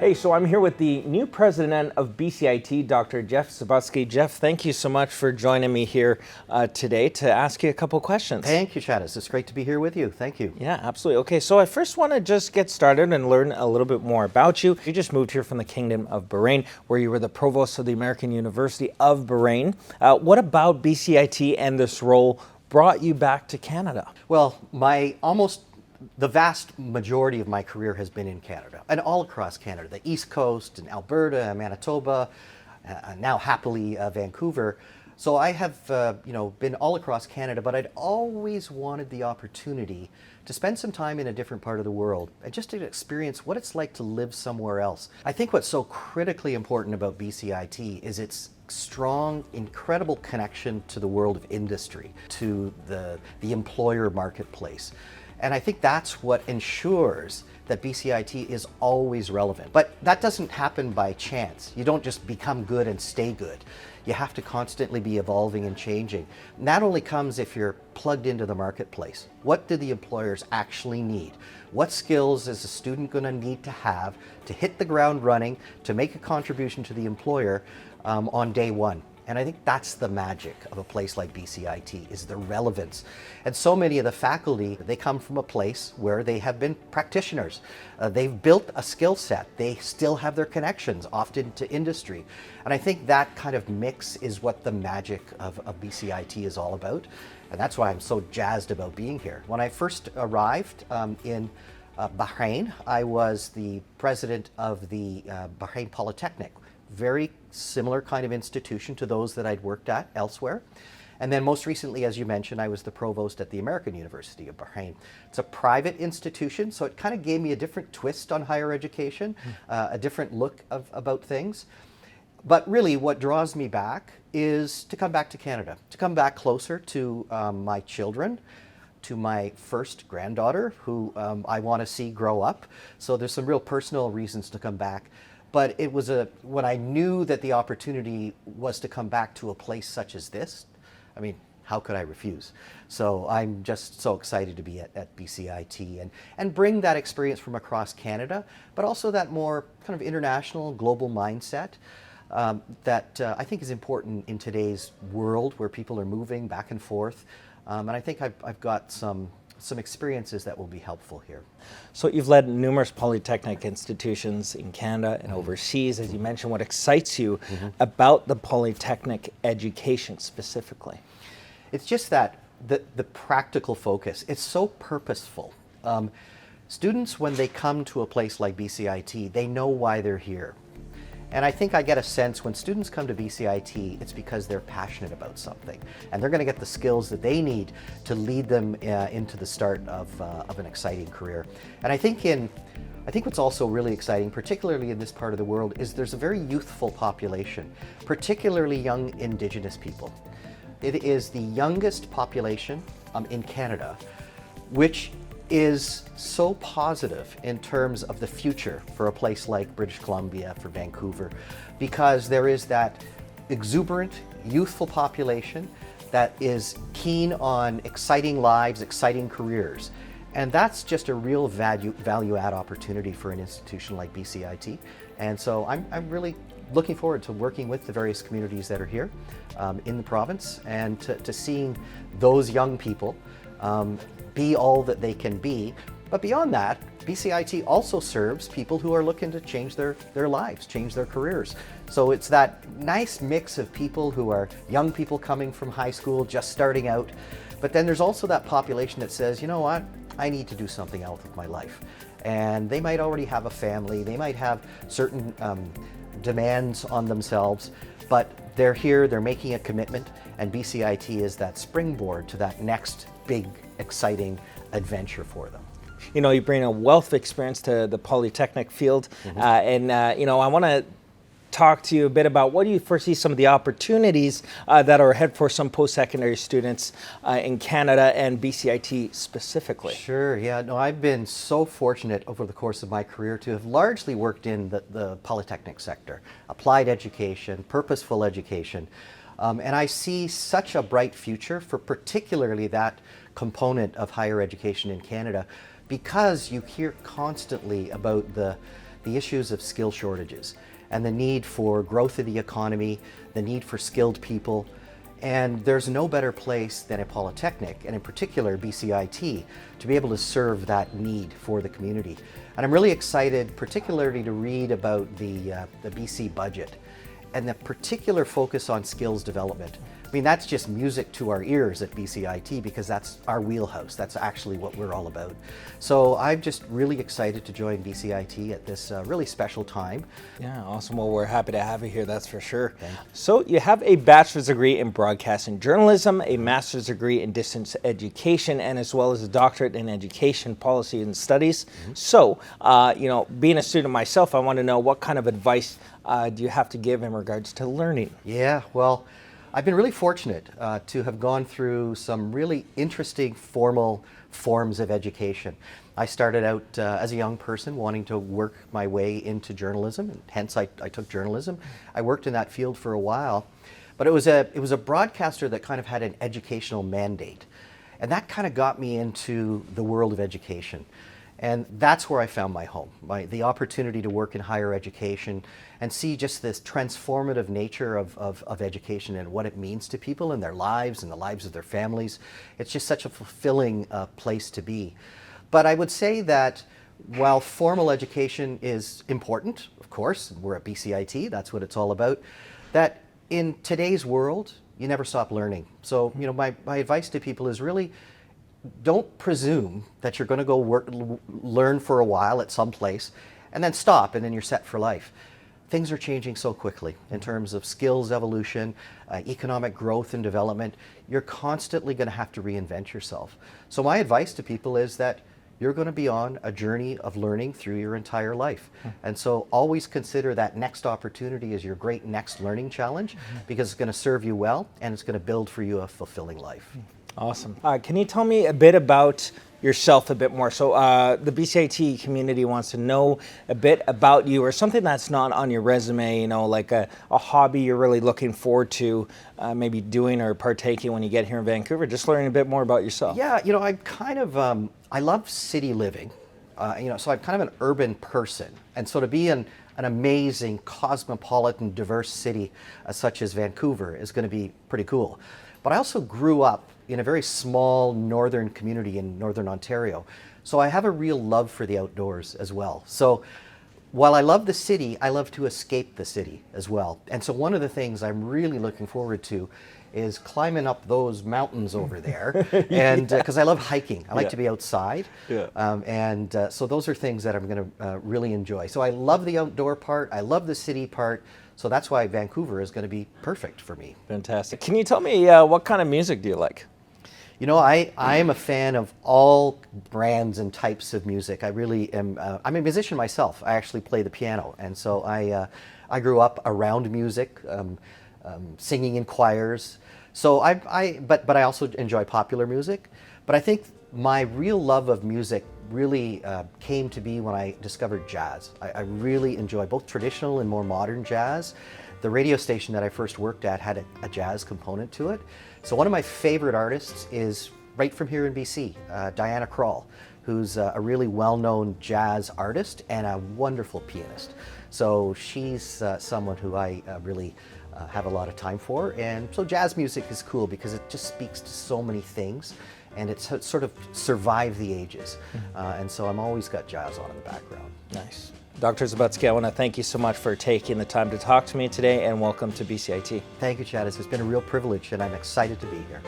Hey, so I'm here with the new president of BCIT, Dr. Jeff Zabudsky. Jeff, thank you so much for joining me here today to ask you a couple questions. Thank you, Tchadas. It's great to be here with you. Thank you. Yeah, absolutely. Okay, so I first want to just get started and learn a little bit more about you. You just moved here from the Kingdom of Bahrain, where you were the provost of the American University of Bahrain. What about BCIT and this role brought you back to Canada? Well, the vast majority of my career has been in Canada and all across Canada, the East Coast and Alberta, Manitoba, now happily Vancouver. So I have been all across Canada, but I'd always wanted the opportunity to spend some time in a different part of the world and just to experience what it's like to live somewhere else. I think what's so critically important about BCIT is its strong, incredible connection to the world of industry, to the employer marketplace. And I think that's what ensures that BCIT is always relevant. But that doesn't happen by chance. You don't just become good and stay good. You have to constantly be evolving and changing. And that only comes if you're plugged into the marketplace. What do the employers actually need? What skills is a student going to need to have to hit the ground running, to make a contribution to the employer on day one? And I think that's the magic of a place like BCIT, is the relevance. And so many of the faculty, they come from a place where they have been practitioners. They've built a skill set. They still have their connections, often to industry. And I think that kind of mix is what the magic of BCIT is all about. And that's why I'm so jazzed about being here. When I first arrived in Bahrain, I was the president of the Bahrain Polytechnic. Very similar kind of institution to those that I'd worked at elsewhere. And then most recently, as you mentioned, I was the provost at the American University of Bahrain. It's a private institution, so it kind of gave me a different twist on higher education, a different look about things. But really what draws me back is to come back to Canada, to come back closer to my children, to my first granddaughter, who I want to see grow up. So there's some real personal reasons to come back. But it was when I knew that the opportunity was to come back to a place such as this, I mean, how could I refuse? So I'm just so excited to be at BCIT and bring that experience from across Canada, but also that more kind of international, global mindset that I think is important in today's world where people are moving back and forth. And I think I've got some experiences that will be helpful here. So you've led numerous polytechnic institutions in Canada and overseas. As you mentioned, what excites you about the polytechnic education specifically? It's just that the practical focus, it's so purposeful. Students, when they come to a place like BCIT, they know why they're here. And I think I get a sense when students come to BCIT, it's because they're passionate about something. And they're going to get the skills that they need to lead them into the start of an exciting career. And I think what's also really exciting, particularly in this part of the world, is there's a very youthful population, particularly young Indigenous people. It is the youngest population in Canada, which is so positive in terms of the future for a place like British Columbia, for Vancouver, because there is that exuberant, youthful population that is keen on exciting lives, exciting careers. And that's just a real value add opportunity for an institution like BCIT. And so I'm really looking forward to working with the various communities that are here in the province and to seeing those young people be all that they can be. But beyond that, BCIT also serves people who are looking to change their lives, change their careers. So it's that nice mix of people who are young people coming from high school, just starting out. But then there's also that population that says, you know what, I need to do something else with my life. And they might already have a family, they might have certain demands on themselves, but they're here, they're making a commitment, and BCIT is that springboard to that next big, exciting adventure for them. You know, you bring a wealth of experience to the polytechnic field, and I want to talk to you a bit about what do you foresee some of the opportunities that are ahead for some post-secondary students in Canada and BCIT specifically. Sure, yeah, no, I've been so fortunate over the course of my career to have largely worked in the polytechnic sector, applied education, purposeful education, and I see such a bright future for particularly that component of higher education in Canada, because you hear constantly about the the issues of skill shortages and the need for growth of the economy, the need for skilled people. And there's no better place than a polytechnic, and in particular BCIT, to be able to serve that need for the community. And I'm really excited particularly to read about the BC budget and the particular focus on skills development. I mean, that's just music to our ears at BCIT because that's our wheelhouse. That's actually what we're all about. So I'm just really excited to join BCIT at this really special time. Yeah, awesome. Well, we're happy to have you here, that's for sure. Thank you. So you have a bachelor's degree in broadcasting journalism, a master's degree in distance education, and as well as a doctorate in education policy and studies. So, being a student myself, I want to know what kind of advice do you have to give in regards to learning? Yeah, well, I've been really fortunate to have gone through some really interesting formal forms of education. I started out as a young person wanting to work my way into journalism, and hence I took journalism. I worked in that field for a while, but it was a broadcaster that kind of had an educational mandate, and that kind of got me into the world of education. And that's where I found my home, the opportunity to work in higher education and see just this transformative nature of education and what it means to people and their lives and the lives of their families. It's just such a fulfilling place to be. But I would say that while formal education is important, of course, we're at BCIT, that's what it's all about, that in today's world, you never stop learning. So, my advice to people is really, don't presume that you're going to go learn for a while at some place and then stop and then you're set for life. Things are changing so quickly in terms of skills evolution, economic growth and development. You're constantly going to have to reinvent yourself. So my advice to people is that you're going to be on a journey of learning through your entire life. And so always consider that next opportunity as your great next learning challenge because it's going to serve you well and it's going to build for you a fulfilling life. Awesome. Can you tell me a bit about yourself a bit more? So the BCIT community wants to know a bit about you or something that's not on your resume, like a hobby you're really looking forward to maybe doing or partaking when you get here in Vancouver. Just learning a bit more about yourself. Yeah, I'm kind of, I love city living, so I'm kind of an urban person. And so to be in an amazing, cosmopolitan, diverse city such as Vancouver is going to be pretty cool. But I also grew up in a very small northern community in northern Ontario. So I have a real love for the outdoors as well. So while I love the city, I love to escape the city as well. And so one of the things I'm really looking forward to is climbing up those mountains over there, and because I love hiking. I like to be outside. So those are things that I'm going to really enjoy. So I love the outdoor part. I love the city part. So that's why Vancouver is going to be perfect for me. Fantastic. Can you tell me what kind of music do you like? I am a fan of all brands and types of music. I really am. I'm a musician myself. I actually play the piano, and so I grew up around music, singing in choirs. So but I also enjoy popular music. But I think my real love of music really came to be when I discovered jazz. I really enjoy both traditional and more modern jazz. The radio station that I first worked at had a jazz component to it. So one of my favorite artists is right from here in BC, Diana Krall, who's a really well-known jazz artist and a wonderful pianist. So she's someone who I really have a lot of time for. And so jazz music is cool because it just speaks to so many things and it's sort of survived the ages. And so I'm always got jazz on in the background. Nice. Dr. Zabudsky, I want to thank you so much for taking the time to talk to me today and welcome to BCIT. Thank you, Tchadas. It's been a real privilege and I'm excited to be here.